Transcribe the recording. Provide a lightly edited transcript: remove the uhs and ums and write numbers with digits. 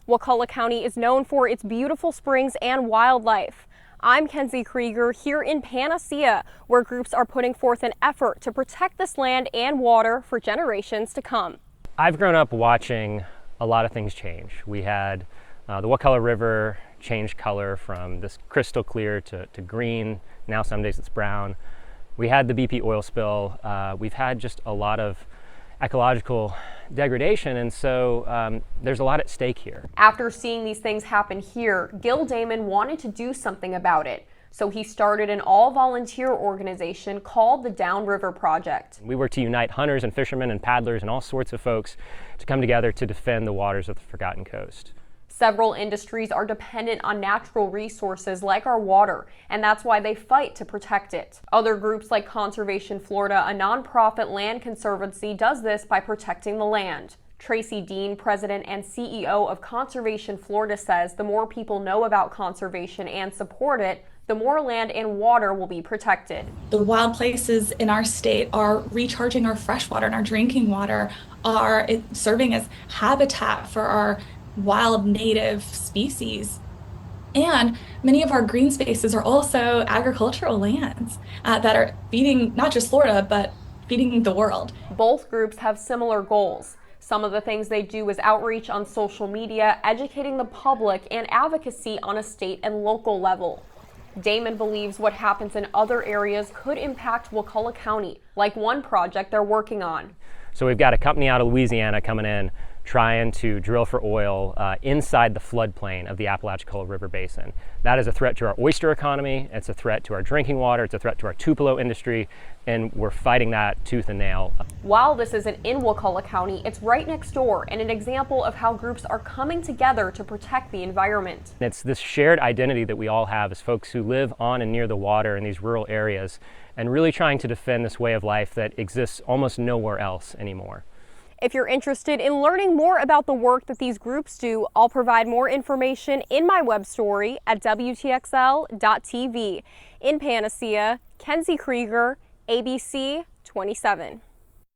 Wakulla County is known for its beautiful springs and wildlife. I'm Kenzie Krieger here in Panacea, where groups are putting forth an effort to protect this land and water for generations to come. I've grown up watching a lot of things change. We had the Wakulla River change color from this crystal clear to green. Now some days it's brown. We had the BP oil spill. We've had just a lot of ecological degradation, and so there's a lot at stake here. After seeing these things happen here, Gil Damon wanted to do something about it. So he started an all-volunteer organization called the Downriver Project. We work to unite hunters and fishermen and paddlers and all sorts of folks to come together to defend the waters of the Forgotten Coast. Several industries are dependent on natural resources like our water, and that's why they fight to protect it. Other groups like Conservation Florida, a nonprofit land conservancy, does this by protecting the land. Tracy Dean, president and CEO of Conservation Florida, says the more people know about conservation and support it, the more land and water will be protected. The wild places in our state are recharging our fresh water and our drinking water, are serving as habitat for our wild native species. And many of our green spaces are also agricultural lands that are feeding not just Florida, but feeding the world. Both groups have similar goals. Some of the things they do is outreach on social media, educating the public, and advocacy on a state and local level. Damon believes what happens in other areas could impact Wakulla County, like one project they're working on. So we've got a company out of Louisiana coming in trying to drill for oil inside the floodplain of the Apalachicola River Basin. That is a threat to our oyster economy, it's a threat to our drinking water, it's a threat to our Tupelo industry, and we're fighting that tooth and nail. While this isn't in Wakulla County, it's right next door and an example of how groups are coming together to protect the environment. It's this shared identity that we all have as folks who live on and near the water in these rural areas, and really trying to defend this way of life that exists almost nowhere else anymore. If you're interested in learning more about the work that these groups do, I'll provide more information in my web story at WTXL.tv. In Panacea, Kenzie Krieger, ABC 27.